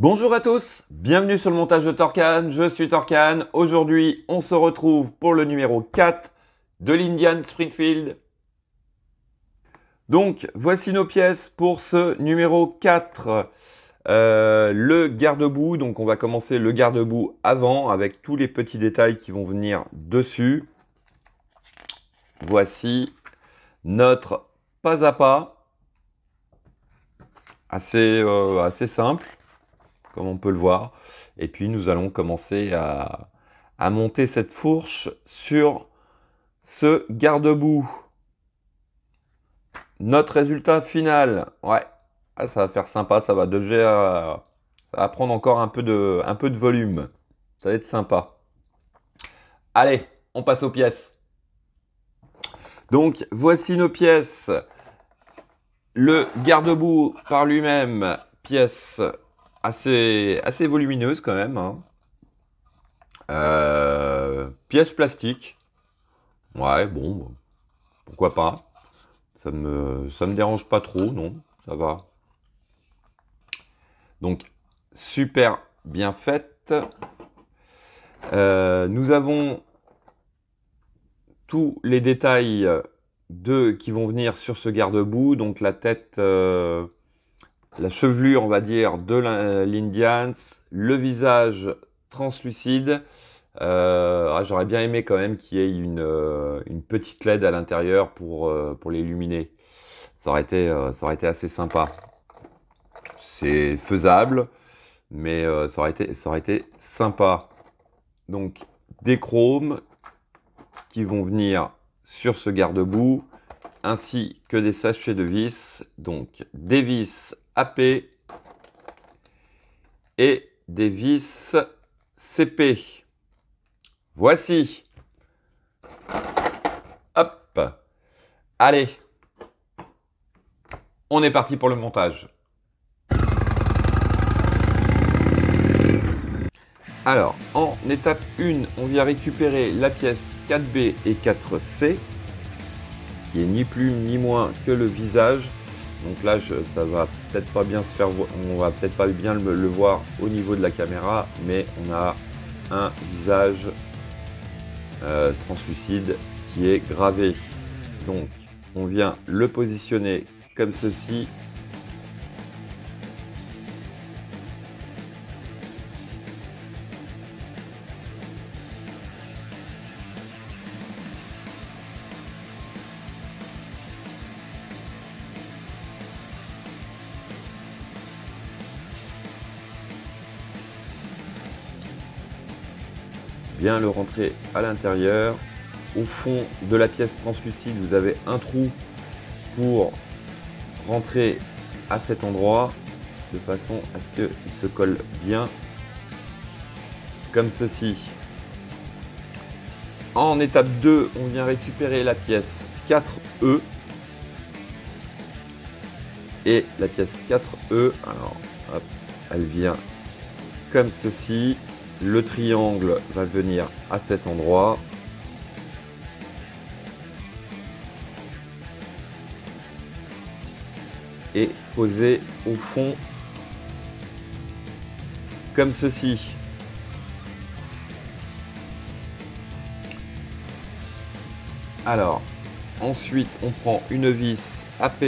Bonjour à tous, bienvenue sur le montage de Torcan, je suis Torcan. Aujourd'hui, on se retrouve pour le numéro 4 de l'Indian Springfield. Donc, voici nos pièces pour ce numéro 4. Le garde-boue, donc on va commencer le garde-boue avant avec tous les petits détails qui vont venir dessus. Voici notre pas à pas, assez simple, comme on peut le voir. Et puis nous allons commencer à monter cette fourche sur ce garde-boue. Notre résultat final, ouais, ça va faire sympa, ça va déjà, ça va prendre encore un peu de volume. Ça va être sympa. Allez, on passe aux pièces. Donc voici nos pièces. Le garde-boue par lui-même, pièce assez volumineuse quand même. Hein. Pièce plastique. Ouais, bon, pourquoi pas. Ça me dérange pas trop, non, ça va. Donc, super bien faite. Nous avons tous les détails qui vont venir sur ce garde-boue. Donc la tête, la chevelure, on va dire, de l'Indians, le visage translucide. J'aurais bien aimé quand même qu'il y ait une petite LED à l'intérieur pour l'illuminer. Ça aurait été assez sympa. C'est faisable, mais ça aurait été sympa. Donc des chromes qui vont venir sur ce garde-boue, ainsi que des sachets de vis. Donc des vis AP et des vis CP. Voici. Hop. Allez. On est parti pour le montage. Alors, en étape 1, on vient récupérer la pièce 4B et 4C, qui est ni plus ni moins que le visage. Donc là, ça va peut-être pas bien se faire, on va peut-être pas bien le voir au niveau de la caméra, mais on a un visage translucide qui est gravé. Donc, on vient le positionner comme ceci. Bien le rentrer à l'intérieur. Au fond de la pièce translucide, vous avez un trou pour rentrer à cet endroit de façon à ce qu'il se colle bien comme ceci. En étape 2, on vient récupérer la pièce 4E et la pièce 4E, alors hop, elle vient comme ceci. Le triangle va venir à cet endroit. Et poser au fond comme ceci. Alors, ensuite, on prend une vis AP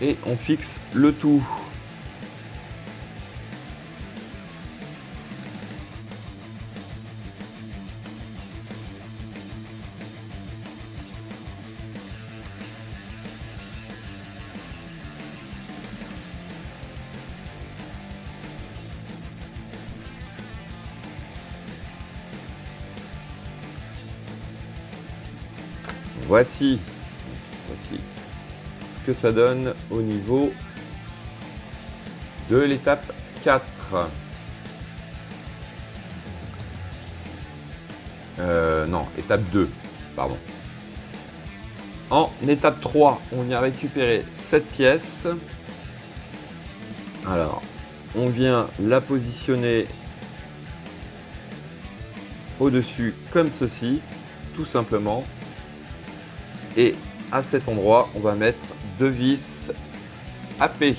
et on fixe le tout. Voici ce que ça donne au niveau de l'étape 4. Non, étape 2, pardon. En étape 3, on vient récupérer cette pièce. Alors, on vient la positionner au-dessus comme ceci, tout simplement. Et à cet endroit, on va mettre deux vis AP.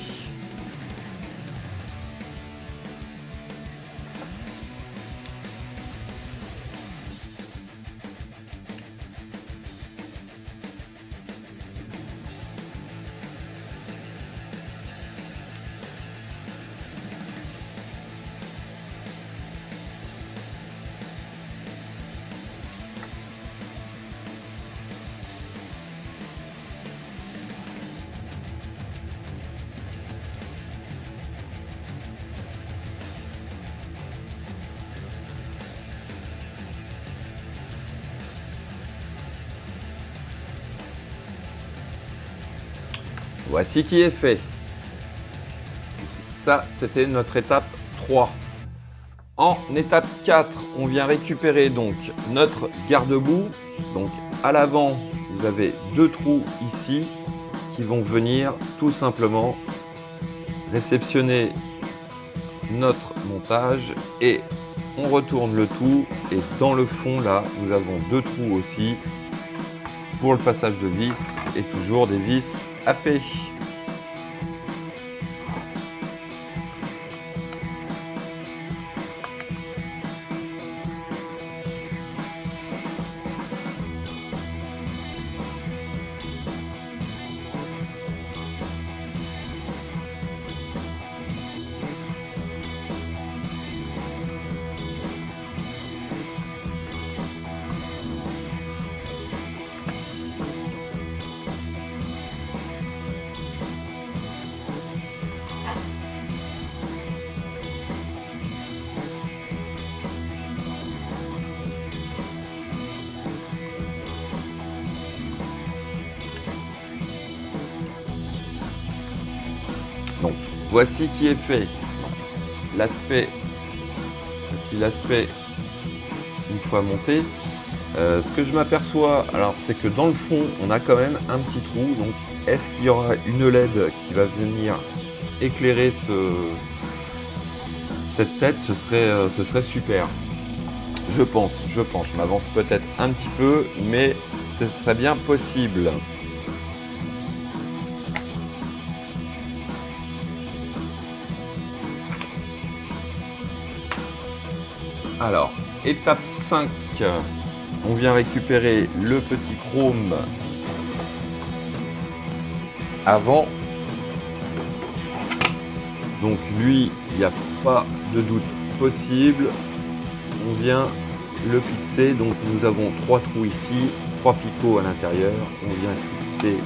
Voici qui est fait. Ça, c'était notre étape 3. En étape 4, on vient récupérer donc notre garde-boue. Donc à l'avant, vous avez 2 trous ici qui vont venir tout simplement réceptionner notre montage et on retourne le tout. Et dans le fond là, nous avons 2 trous aussi pour le passage de vis et toujours des vis AP. Donc voici qui est fait. L'aspect, voici l'aspect une fois monté. Ce que je m'aperçois, alors c'est que dans le fond, on a quand même un petit trou. Donc est-ce qu'il y aura une LED qui va venir éclairer cette tête? Ce serait super. Je pense, je m'avance peut-être un petit peu, mais ce serait bien possible. Alors, étape 5, on vient récupérer le petit chrome avant. Donc lui, il n'y a pas de doute possible. On vient le fixer. Donc nous avons 3 trous ici, 3 picots à l'intérieur. On vient fixer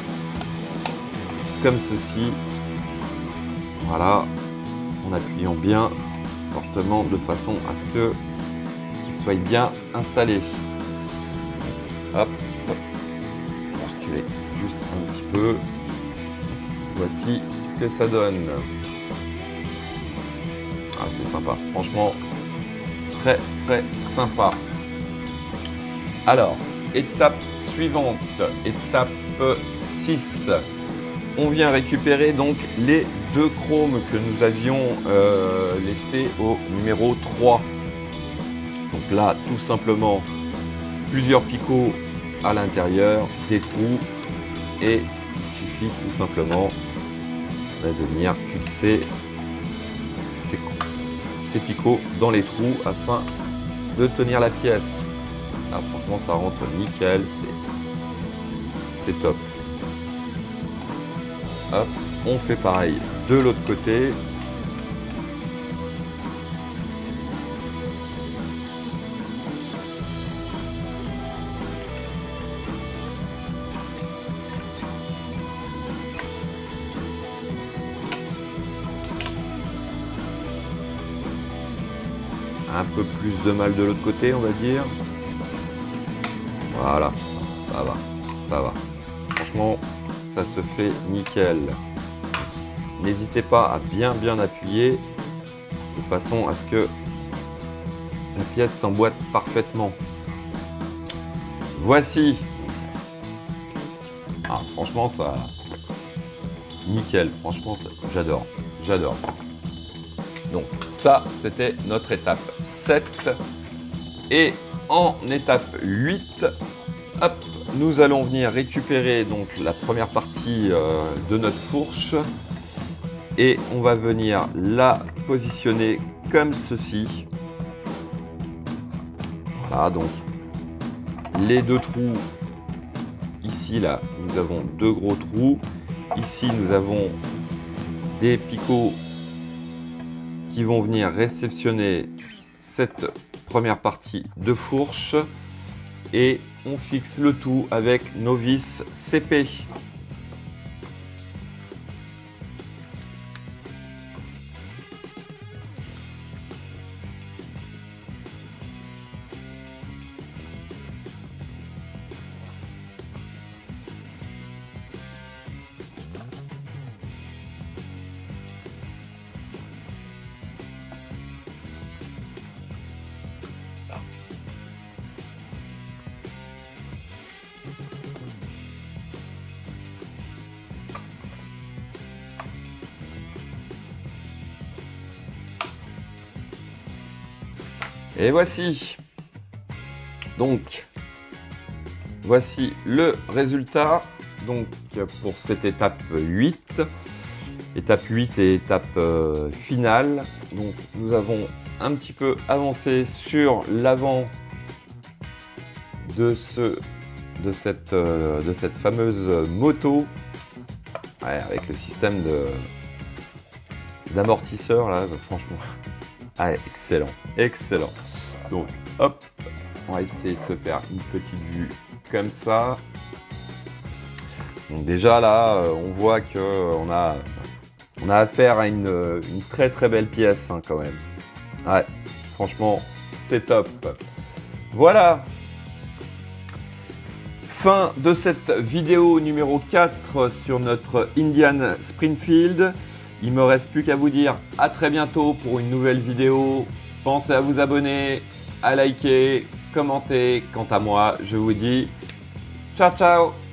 comme ceci. Voilà, en appuyant bien fortement de façon à ce que bien installé. Hop, hop. On va reculer juste un petit peu. Voici ce que ça donne. Ah, c'est sympa, franchement, très sympa. Alors, étape suivante, étape 6. On vient récupérer donc les 2 chromes que nous avions laissés au numéro 3. Donc là, tout simplement, plusieurs picots à l'intérieur, des trous, et il suffit tout simplement de venir fixer ces picots dans les trous afin de tenir la pièce. Là, franchement, ça rentre nickel, c'est top. Hop, on fait pareil de l'autre côté. Un peu plus de mal de l'autre côté, on va dire. Voilà, ça va, ça va. Franchement, ça se fait nickel. N'hésitez pas à bien appuyer de façon à ce que la pièce s'emboîte parfaitement. Voici. Ah, franchement, ça... Nickel, franchement, j'adore, j'adore. Donc, ça, c'était notre étape 7. Et en étape 8, hop, nous allons venir récupérer donc la première partie de notre fourche et on va venir la positionner comme ceci. Voilà, donc les 2 trous ici, là, nous avons 2 gros trous. Ici, nous avons des picots qui vont venir réceptionner cette première partie de fourche et on fixe le tout avec nos vis CP. Et voici. Donc, voici le résultat. Donc, pour cette étape 8. Étape 8 et étape finale. Donc, nous avons un petit peu avancé sur l'avant de cette fameuse moto. Ouais, avec le système d'amortisseur là, franchement. Ah, excellent, excellent. Donc, hop, on va essayer de se faire une petite vue comme ça. Donc déjà là, on voit que on a affaire à une très très belle pièce hein, quand même. Ouais, franchement, c'est top. Voilà. Fin de cette vidéo numéro 4 sur notre Indian Springfield. Il me reste plus qu'à vous dire à très bientôt pour une nouvelle vidéo. Pensez à vous abonner, à liker, commenter. Quant à moi, je vous dis ciao ciao.